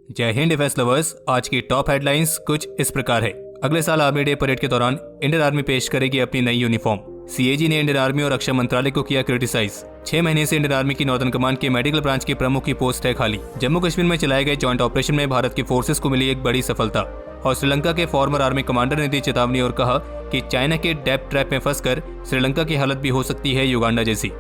जय Hind defence lovers. आज की टॉप हेडलाइंस कुछ इस प्रकार है। अगले साल आर्मी डे परेड के दौरान इंडियन आर्मी पेश करेगी अपनी नई यूनिफॉर्म। सीएजी ने इंडियन आर्मी और रक्षा मंत्रालय को किया क्रिटिसाइज। 6 महीने से इंडियन आर्मी की नॉर्दर्न कमांड के मेडिकल ब्रांच के प्रमुख की पोस्ट है खाली। जम्मू कश्मीर में चलाए गए जॉइंट ऑपरेशन में भारत की फोर्सेस को मिली एक बड़ी सफलता। और श्रीलंका के फॉर्मर आर्मी कमांडर ने दी चेतावनी और कहा कि चाइना के डेप्थ ट्रैप में फंसकर श्रीलंका की हालत भी हो सकती है युगांडा जैसी।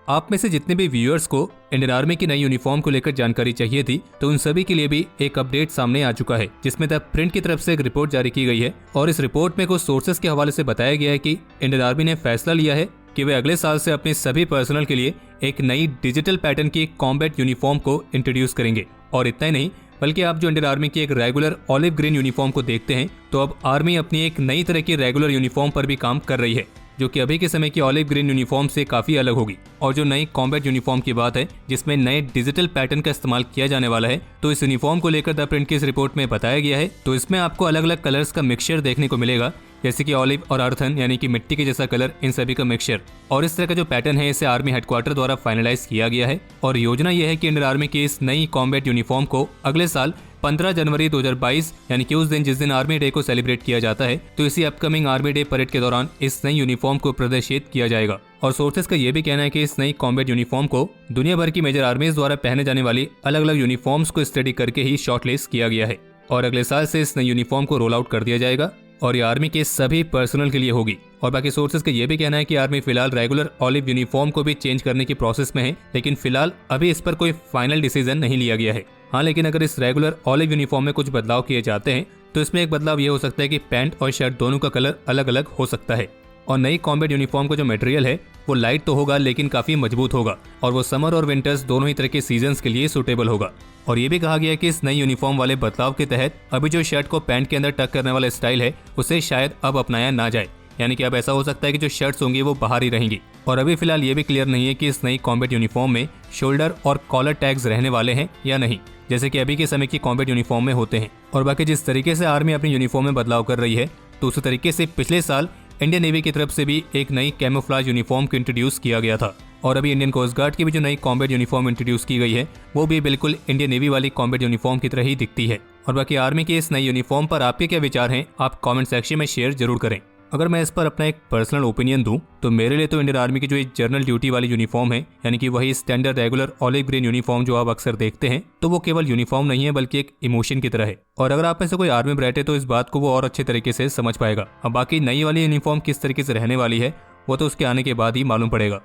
आप में से जितने भी व्यूअर्स को इंडियन आर्मी की नई यूनिफॉर्म को लेकर जानकारी चाहिए थी, तो उन सभी के लिए भी एक अपडेट सामने आ चुका है, जिसमें द प्रिंट की तरफ से एक रिपोर्ट जारी की गई है। और इस रिपोर्ट में कुछ सोर्सेस के हवाले से बताया गया है कि इंडियन आर्मी ने फैसला लिया है कि वे अगले साल से अपने सभी पर्सनल के लिए एक नई डिजिटल पैटर्न की कॉम्बैट यूनिफॉर्म को इंट्रोड्यूस करेंगे। और इतना ही नहीं, बल्कि आप जो इंडियन आर्मी की एक रेगुलर ऑलिव ग्रीन यूनिफॉर्म को देखते हैं, तो अब आर्मी अपनी एक नई तरह की रेगुलर यूनिफॉर्म पर भी काम कर रही है, जो कि अभी के समय की ऑलिव ग्रीन यूनिफॉर्म से काफी अलग होगी। और जो नई कॉम्बैट यूनिफॉर्म की बात है, जिसमें नए डिजिटल पैटर्न का इस्तेमाल किया जाने वाला है, तो इस यूनिफॉर्म को लेकर द प्रिंट की इस रिपोर्ट में बताया गया है। तो इसमें आपको अलग अलग कलर्स का मिक्सचर देखने को मिलेगा, जैसे कि ऑलिव और अर्थन यानी कि मिट्टी के जैसा कलर, इन सभी का मिक्सचर। और इस तरह का जो पैटर्न है, इसे आर्मी हेडक्वार्टर द्वारा फाइनलाइज किया गया है। और योजना यह है कि इंडियन आर्मी की इस नई कॉम्बैट यूनिफॉर्म को अगले साल 15 जनवरी 2022 यानी कि उस दिन जिस दिन आर्मी डे को सेलिब्रेट किया जाता है, तो इसी अपकमिंग आर्मी डे परेड के दौरान इस नई यूनिफॉर्म को प्रदर्शित किया जाएगा। और सोर्सेस का यह भी कहना है कि इस नई कॉम्बैट यूनिफॉर्म को दुनिया भर की मेजर आर्मीज द्वारा पहने जाने वाली अलग अलग यूनिफॉर्म्स को स्टडी करके ही शॉर्टलिस्ट किया गया है। और अगले साल से इस नई यूनिफॉर्म को रोल आउट कर दिया जाएगा और ये आर्मी के सभी पर्सनल के लिए होगी। और बाकी सोर्सेस का ये भी कहना है कि आर्मी फिलहाल रेगुलर ऑलिव यूनिफॉर्म को भी चेंज करने की प्रोसेस में है, लेकिन फिलहाल अभी इस पर कोई फाइनल डिसीजन नहीं लिया गया है। हाँ, लेकिन अगर इस रेगुलर ऑलिव यूनिफॉर्म में कुछ बदलाव किए जाते हैं, तो इसमें एक बदलाव ये हो सकता है कि पैंट और शर्ट दोनों का कलर अलग अलग हो सकता है। और नई कॉम्बैट यूनिफॉर्म का जो मटेरियल है, वो लाइट तो होगा लेकिन काफी मजबूत होगा, और वो समर और विंटर्स दोनों ही तरह के सीजन्स के लिए सूटेबल होगा। और ये भी कहा गया है कि इस नई यूनिफॉर्म वाले बदलाव के तहत अभी जो शर्ट को पैंट के अंदर टक करने वाला स्टाइल है, उसे शायद अब अपनाया ना जाए। यानी कि अब ऐसा हो सकता है कि जो शर्ट्स होंगी वो बाहर ही रहेंगी। और अभी फिलहाल ये भी क्लियर नहीं है कि इस नई कॉम्बैट यूनिफॉर्म में शोल्डर और कॉलर टैग्स रहने वाले हैं या नहीं, जैसे कि अभी के समय की कॉम्बैट यूनिफॉर्म में होते हैं। और बाकी जिस तरीके से आर्मी अपनी यूनिफॉर्म में बदलाव कर रही है, तो उसी तरीके से पिछले साल इंडियन नेवी की तरफ से भी एक नई कैमोफ्लेज यूनिफॉर्म को इंट्रोड्यूस किया गया था। और अभी इंडियन कोस्ट गार्ड की भी जो नई कॉम्बैट यूनिफॉर्म इंट्रोड्यूस की गई है, वो भी बिल्कुल इंडियन नेवी वाली कॉम्बैट यूनिफॉर्म की तरह ही दिखती है। और बाकी आर्मी की इस नई यूनिफॉर्म पर आपके क्या विचार हैं, आप कमेंट सेक्शन में शेयर जरूर करें। अगर मैं इस पर अपना एक पर्सनल ओपिनियन दूं, तो मेरे लिए तो इंडियन आर्मी की जो एक जर्नल ड्यूटी वाली यूनिफॉर्म है, यानी कि वही standard regular olive green uniform जो आप अक्सर देखते हैं, तो वो केवल यूनिफॉर्म नहीं है बल्कि एक इमोशन की तरह है। और अगर आप में से कोई आर्मी ब्राइट है, तो इस बात को वो और अच्छे तरीके से समझ पाएगा। अब बाकी नई वाली यूनिफॉर्म किस तरीके से रहने वाली है, वो तो उसके आने के बाद ही मालूम पड़ेगा।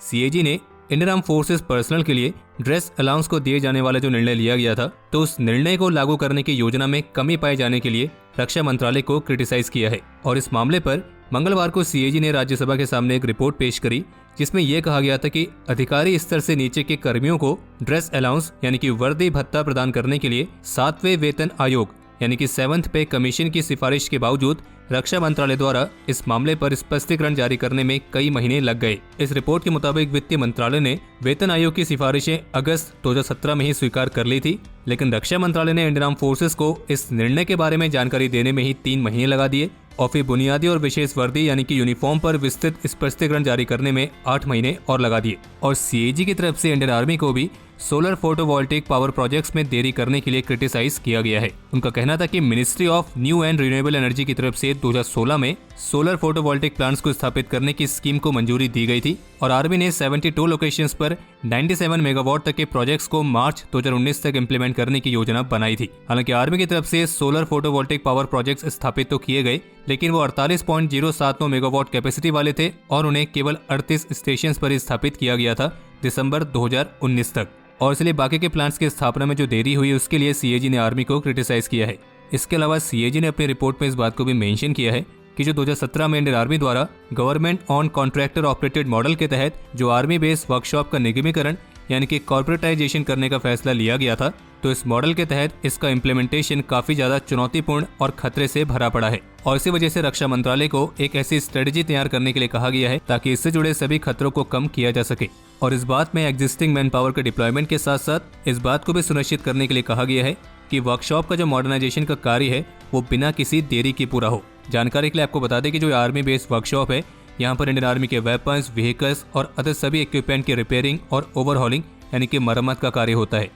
सीएजी ने इंडियन आर्म फोर्सेस पर्सनल के लिए ड्रेस अलाउंस को दिए जाने वाला जो निर्णय लिया गया था, तो उस निर्णय को लागू करने की योजना में कमी पाए जाने के लिए रक्षा मंत्रालय को क्रिटिसाइज किया है। और इस मामले पर मंगलवार को सीएजी ने राज्यसभा के सामने एक रिपोर्ट पेश करी, जिसमें यह कहा गया था कि अधिकारी स्तर से नीचे के कर्मियों को ड्रेस अलाउंस यानी कि वर्दी भत्ता प्रदान करने के लिए 7वें वेतन आयोग यानी कि 7th पे कमीशन की सिफारिश के बावजूद रक्षा मंत्रालय द्वारा इस मामले पर स्पष्टीकरण जारी करने में कई महीने लग गए। इस रिपोर्ट के मुताबिक वित्तीय मंत्रालय ने वेतन आयोग की सिफारिशें अगस्त 2017 में ही स्वीकार कर ली थी, लेकिन रक्षा मंत्रालय ने इंडियन आर्म फोर्सेस को इस निर्णय के बारे में जानकारी देने में ही 3 महीने लगा दिए, और फिर बुनियादी और विशेष वर्दी यानी कि यूनिफॉर्म पर विस्तृत स्पष्टीकरण जारी करने में 8 महीने और लगा दिए। और सीएजी की तरफ से इंडियन आर्मी को भी सोलर फोटोवोल्टिक पावर प्रोजेक्ट्स में देरी करने के लिए क्रिटिसाइज किया गया है। उनका कहना था कि ministry of new and renewable energy की तरफ से 2016 में सोलर फोटोवोल्टिक प्लांट्स को स्थापित करने की स्कीम को मंजूरी दी गई थी, और आर्मी ने 72 लोकेशंस पर 97 मेगावाट तक के प्रोजेक्ट्स को मार्च 2019 तक इंप्लीमेंट करने की योजना बनाई थी। हालांकि आर्मी की तरफ से सोलर फोटोवोल्टिक पावर प्रोजेक्ट्स स्थापित तो किए गए, लेकिन वो 48.079 मेगावाट कैपेसिटी वाले थे, और उन्हें केवल 38 स्टेशन पर स्थापित किया गया था दिसंबर 2019 तक। और इसलिए बाकी के प्लांट्स की स्थापना में जो देरी हुई, उसके लिए सीएजी ने आर्मी को क्रिटिसाइज किया है। इसके अलावा सीएजी ने अपनी रिपोर्ट में इस बात को भी मेंशन किया है कि जो 2017 में इंडियन आर्मी द्वारा government on contractor operated model के तहत जो आर्मी बेस्ड वर्कशॉप का निगमीकरण यानी कि कॉर्पोरेटाइजेशन करने का फैसला लिया गया था, तो इस मॉडल के तहत इसका इम्प्लीमेंटेशन काफी ज्यादा चुनौतीपूर्ण और खतरे से भरा पड़ा है। और इसी वजह से रक्षा मंत्रालय को एक ऐसी स्ट्रेटेजी तैयार करने के लिए कहा गया है ताकि इससे जुड़े सभी खतरों को कम किया जा सके। और इस बात में एग्जिस्टिंग मैन पावर के डिप्लॉयमेंट के साथ साथ इस बात को भी सुनिश्चित करने के लिए कहा गया है कि वर्कशॉप का जो मॉडर्नाइजेशन का कार्य है वो बिना किसी देरी के पूरा हो। जानकारी के लिए आपको बता दें कि जो आर्मी बेस्ड वर्कशॉप है, यहाँ पर इंडियन आर्मी के वेपन्स, व्हीकल्स और अदर सभी इक्विपमेंट की रिपेयरिंग और ओवरहॉलिंग यानी कि मरम्मत का कार्य होता है।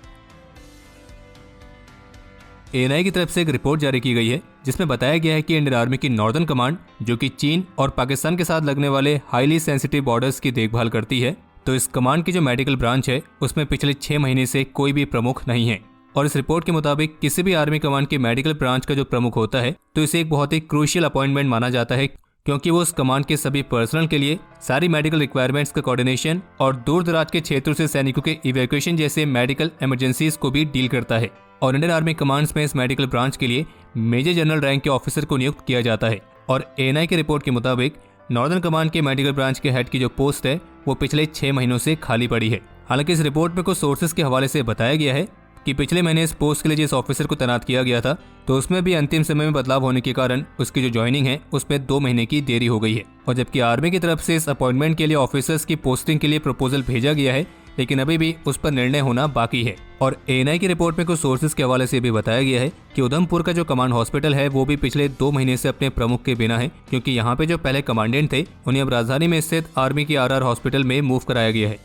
एएनआई की तरफ से एक रिपोर्ट जारी की गई है जिसमें बताया गया है कि इंडियन आर्मी की नॉर्दर्न कमांड, जो कि चीन और पाकिस्तान के साथ लगने वाले हाईली सेंसिटिव बॉर्डर्स की देखभाल करती है, तो इस कमांड की जो मेडिकल ब्रांच है उसमें पिछले 6 महीने से कोई भी प्रमुख नहीं है। और इस रिपोर्ट के मुताबिक किसी भी आर्मी कमांड की मेडिकल ब्रांच का जो प्रमुख होता है तो इसे एक बहुत ही क्रूशियल अपॉइंटमेंट माना जाता है, क्योंकि वो उस कमांड के सभी पर्सनल के लिए सारी मेडिकल रिक्वायरमेंट्स का कोऑर्डिनेशन और दूर दराज के क्षेत्रों से सैनिकों के इवैक्यूएशन जैसे मेडिकल इमरजेंसीज को भी डील करता है। और इंडियन आर्मी कमांड्स में इस मेडिकल ब्रांच के लिए मेजर जनरल रैंक के ऑफिसर को नियुक्त किया जाता है। और एएनआई की रिपोर्ट के मुताबिक नॉर्दर्न कमांड के मेडिकल ब्रांच के हेड की जो पोस्ट है वो पिछले 6 महीनों से खाली पड़ी है। हालांकि इस रिपोर्ट में कुछ सोर्सेज के हवाले से बताया गया है कि पिछले महीने इस पोस्ट के लिए जिस ऑफिसर को तैनात किया गया था तो उसमें भी अंतिम समय में बदलाव होने के कारण उसकी जो ज्वाइनिंग है उसमें 2 महीने की देरी हो गई है। और जबकि आर्मी की तरफ से इस अपॉइंटमेंट के लिए ऑफिसर्स की पोस्टिंग के लिए प्रपोजल भेजा गया है, लेकिन अभी भी उस पर निर्णय होना बाकी है। और एएनआई की रिपोर्ट में कुछ सोर्सेज के हवाले से भी बताया गया है कि उधमपुर का जो कमांड हॉस्पिटल है वो भी पिछले 2 महीने से अपने प्रमुख के बिना है, क्योंकि यहाँ पे जो पहले कमांडेंट थे उन्हें अब राजधानी में स्थित आर्मी की आरआर हॉस्पिटल में मूव कराया गया है।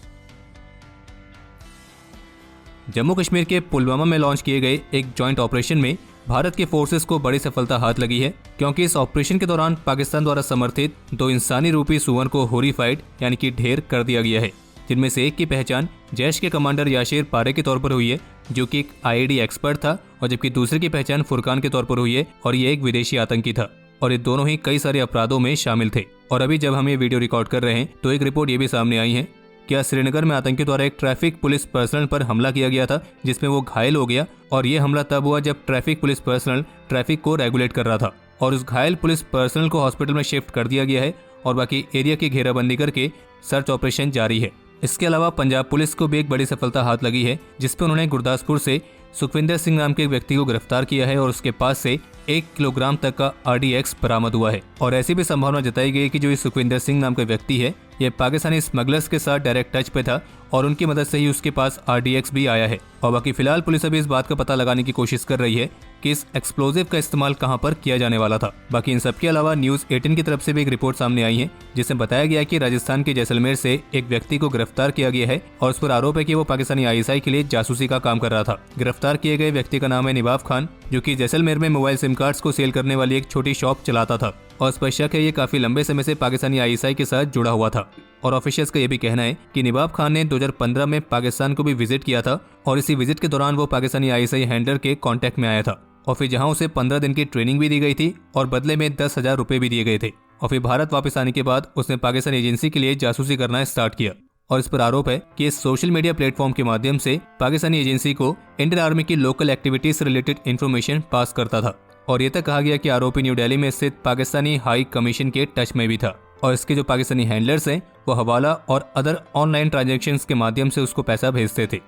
जम्मू कश्मीर के पुलवामा में लॉन्च किए गए एक जॉइंट ऑपरेशन में भारत के फोर्सेस को बड़ी सफलता हाथ लगी है, क्योंकि इस ऑपरेशन के दौरान पाकिस्तान द्वारा समर्थित 2 इंसानी रूपी सुअर को होरीफाइड यानी कि ढेर कर दिया गया है, जिनमें से एक की पहचान जैश के कमांडर याशिर पारे के तौर पर हुई है, जो कि एक आईडी एक्सपर्ट था, और जबकि दूसरे की पहचान फुरकान के तौर पर हुई है और ये एक विदेशी आतंकी था। और ये दोनों ही कई सारे अपराधों में शामिल थे। और अभी जब हम ये वीडियो रिकॉर्ड कर रहे हैं तो एक रिपोर्ट ये भी सामने आई है कि श्रीनगर में आतंकियों द्वारा एक ट्रैफिक पुलिस पर्सनल पर हमला किया गया था, जिसमें वो घायल हो गया। और ये हमला तब हुआ जब ट्रैफिक पुलिस पर्सनल ट्रैफिक को रेगुलेट कर रहा था, और उस घायल पुलिस पर्सनल को हॉस्पिटल में शिफ्ट कर दिया गया है और बाकी एरिया की घेराबंदी करके सर्च ऑपरेशन जारी है। इसके अलावा पंजाब पुलिस को भी एक बड़ी सफलता हाथ लगी है, जिसपे उन्होंने गुरदासपुर से सुखविंदर सिंह नाम के एक व्यक्ति को गिरफ्तार किया है और उसके पास से 1 किलोग्राम तक का RDX बरामद हुआ है। और ऐसी भी संभावना जताई गई कि जो इस सुखविंदर सिंह नाम का व्यक्ति है ये पाकिस्तानी स्मगलर्स के साथ डायरेक्ट टच पे था और उनकी मदद से ही उसके पास RDX भी आया है। और बाकी फिलहाल पुलिस अभी इस बात का पता लगाने की कोशिश कर रही है कि इस एक्सप्लोजिव का इस्तेमाल कहां पर किया जाने वाला था। बाकी इन सब के अलावा न्यूज़ 18 की तरफ से भी एक रिपोर्ट सामने आई है, जिसमें बताया गया कि राजस्थान के जैसलमेर से एक व्यक्ति को गिरफ्तार किया गया है और उस पर आरोप है कि वो पाकिस्तानी ISI के लिए जासूसी का काम कर रहा था। गिरफ्तार किए गए व्यक्ति का नाम है निबाब खान, जो कि जैसलमेर में मोबाइल सिम कार्ड्स को सेल करने वाली एक छोटी शॉप चलाता था और इस पर शक है ये काफी लंबे समय से पाकिस्तानी ISI के साथ जुड़ा हुआ था। और ऑफिशियल्स का ये भी कहना है कि निबाब खान ने 2015 में पाकिस्तान को भी विजिट किया था और इसी विजिट के दौरान वो पाकिस्तानी ISI हैंडलर के कांटेक्ट में आया था और फिर जहां उसे 15 दिन की ट्रेनिंग भी दी गई थी और बदले में 10,000 रुपए भी दिए गए थे। और फिर भारत वापस आने के बाद उसने पाकिस्तानी एजेंसी के लिए जासूसी करना स्टार्ट किया और इस पर आरोप है कि इस सोशल मीडिया प्लेटफॉर्म के माध्यम से पाकिस्तानी एजेंसी को इंडियन आर्मी की लोकल एक्टिविटीज से रिलेटेड इन्फॉर्मेशन पास करता था। और ये तक कहा गया कि आरोपी न्यू दिल्ली में स्थित पाकिस्तानी हाई कमीशन के टच में भी था और इसके जो पाकिस्तानी हैंडलर्स हैं वो हवाला और अदर ऑनलाइन ट्रांजैक्शंस के माध्यम से उसको पैसा भेजते थे।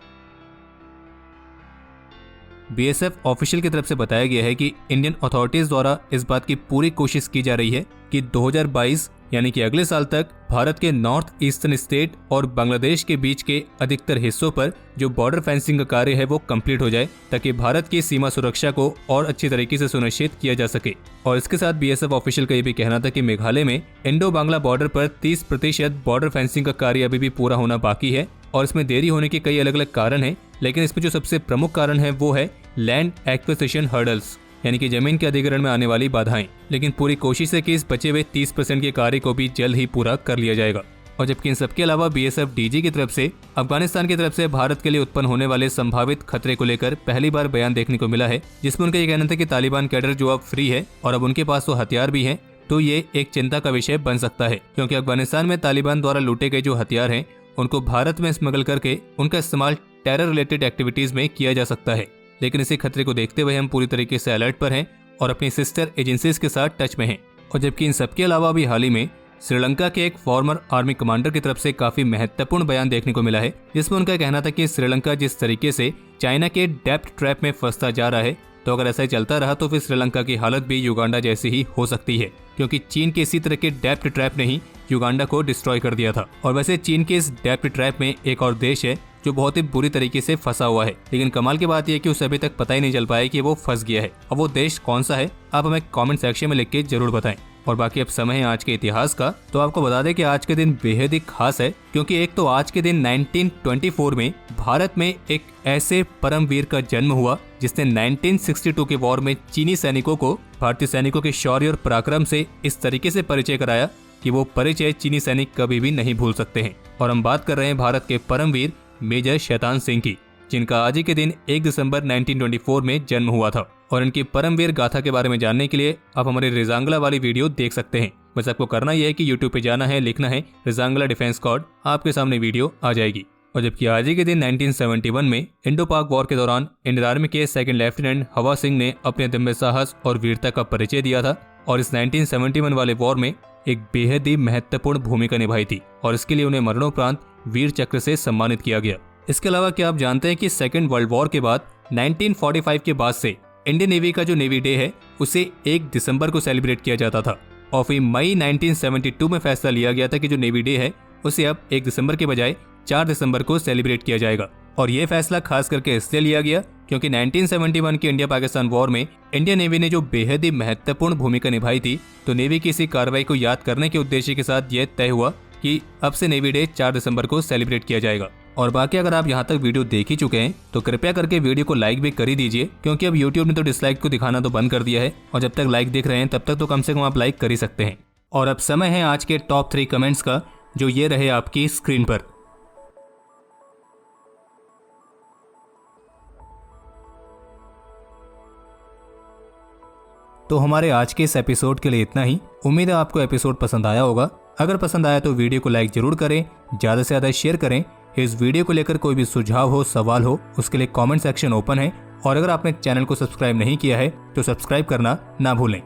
BSF ऑफिशियल की तरफ से बताया गया है कि इंडियन अथॉरिटीज द्वारा इस बात की पूरी कोशिश की जा रही है कि 2022 यानी कि अगले साल तक भारत के नॉर्थ ईस्टर्न स्टेट और बांग्लादेश के बीच के अधिकतर हिस्सों पर जो बॉर्डर फेंसिंग का कार्य है वो कंप्लीट हो जाए, ताकि भारत की सीमा सुरक्षा को और अच्छी तरीके से सुनिश्चित किया जा सके। और इसके साथ BSF ऑफिशियल का ये भी कहना था कि मेघालय में इंडो बांग्ला बॉर्डर पर 30% बॉर्डर फेंसिंग का कार्य अभी भी पूरा होना बाकी है और इसमें देरी होने के कई अलग अलग कारण हैं, लेकिन इसमें जो सबसे प्रमुख कारण है वो है लैंड एक्विजिशन हर्डल्स, यानी कि जमीन के अधिग्रहण में आने वाली बाधाएं। लेकिन पूरी कोशिश है कि इस बचे हुए 30% के कार्य को भी जल्द ही पूरा कर लिया जाएगा। और जबकि इन सबके अलावा BSF DG की तरफ से अफगानिस्तान की तरफ से भारत के लिए उत्पन्न होने वाले संभावित खतरे को लेकर पहली बार बयान देखने को मिला है, जिसमें उनका ये कहना था कि तालिबान कैडर जो अब फ्री है और अब उनके पास तो हथियार भी हैं, तो ये एक चिंता का विषय बन सकता है, क्योंकि अफगानिस्तान में तालिबान द्वारा लूटे गए जो हथियार हैं उनको भारत में स्मगल करके उनका इस्तेमाल टेरर रिलेटेड एक्टिविटीज में किया जा सकता है। लेकिन इसी खतरे को देखते हुए हम पूरी तरीके से अलर्ट पर हैं और अपनी सिस्टर एजेंसीज के साथ टच में हैं। और जबकि इन सबके अलावा भी हाल ही में श्रीलंका के एक फॉर्मर आर्मी कमांडर की तरफ से काफी महत्वपूर्ण बयान देखने को मिला है, जिसमें उनका कहना था कि श्रीलंका जिस तरीके से चाइना के डेप्थ ट्रैप में फंसता जा रहा है, तो अगर ऐसा ही चलता रहा तो फिर श्रीलंका की हालत भी युगांडा जैसी ही हो सकती है, क्योंकि चीन के इसी तरह के डेप्थ ट्रैप ने ही युगांडा को डिस्ट्रॉय कर दिया था। और वैसे चीन के इस डेप्थ ट्रैप में एक और देश है जो बहुत ही बुरी तरीके से फंसा हुआ है। लेकिन कमाल की बात यह है कि उसे अभी तक पता ही नहीं चल पाया कि वो फंस गया है। अब वो देश कौन सा है, आप हमें कमेंट सेक्शन में लिख के जरूर बताएं। और बाकी अब समय है आज के इतिहास का, तो आपको बता दें कि आज के दिन बेहद ही खास है, क्योंकि एक तो आज के दिन 1924 में भारत में एक ऐसे परमवीर का जन्म हुआ जिसने 1962 के वॉर में चीनी सैनिकों को भारतीय सैनिकों के शौर्य और पराक्रम से इस तरीके से परिचय कराया कि वो परिचय चीनी सैनिक कभी भी नहीं भूल सकते हैं। और हम बात कर रहे हैं भारत के परमवीर मेजर शैतान सिंह की, जिनका आज ही के दिन 1 दिसंबर 1924 में जन्म हुआ था। और इनकी परमवीर गाथा के बारे में जानने के लिए आप हमारे रेजांगला वाली वीडियो देख सकते हैं। बस आपको करना यह है कि YouTube पे जाना है, लिखना है रेजांगला डिफेंस कॉर्ड, आपके सामने वीडियो आ जाएगी। और जबकि आज ही के दिन 1971 में इंडो पाक वॉर के दौरान इंडियन आर्मी के सेकंड लेफ्टिनेंट हवा सिंह ने अपने दम्य साहस और वीरता का परिचय दिया था। और इस 1971 वाले वॉर में एक बेहद ही महत्वपूर्ण भूमिका निभाई थी और इसके लिए उन्हें मरणोपरांत वीर चक्र से सम्मानित किया गया। इसके अलावा क्या आप जानते हैं कि सेकेंड वर्ल्ड वॉर के बाद 1945 के बाद से इंडियन नेवी का जो नेवी डे है उसे 1 दिसंबर को सेलिब्रेट किया जाता था। और फिर मई 1972 में फैसला लिया गया था कि जो नेवी डे है उसे अब 1 दिसंबर के बजाय 4 दिसंबर को सेलिब्रेट किया जाएगा। और ये फैसला खास करके इसलिए लिया गया क्योंकि 1971 के इंडिया पाकिस्तान वॉर में इंडियन नेवी ने जो बेहद ही महत्वपूर्ण भूमिका निभाई थी, तो नेवी की इसी कार्रवाई को याद करने के उद्देश्य के साथ यह तय हुआ कि अब से नेवी डे 4 दिसंबर को सेलिब्रेट किया जाएगा। और बाकी अगर आप यहाँ तक वीडियो देख ही चुके हैं तो कृपया करके वीडियो को लाइक भी कर ही दीजिए, क्योंकि अब यूट्यूब ने तो डिसलाइक को दिखाना तो बंद कर दिया है और जब तक लाइक दिख रहे हैं तब तक तो कम से कम आप लाइक कर ही सकते हैं। और अब समय है आज के टॉप 3 कमेंट्स का, जो ये रहे आपकी स्क्रीन पर। तो हमारे आज के इस एपिसोड के लिए इतना ही। उम्मीद है आपको एपिसोड पसंद आया होगा। अगर पसंद आया तो वीडियो को लाइक जरूर करें, ज़्यादा से ज़्यादा शेयर करें। इस वीडियो को लेकर कोई भी सुझाव हो, सवाल हो, उसके लिए कमेंट सेक्शन ओपन है। और अगर आपने चैनल को सब्सक्राइब नहीं किया है तो सब्सक्राइब करना ना भूलें।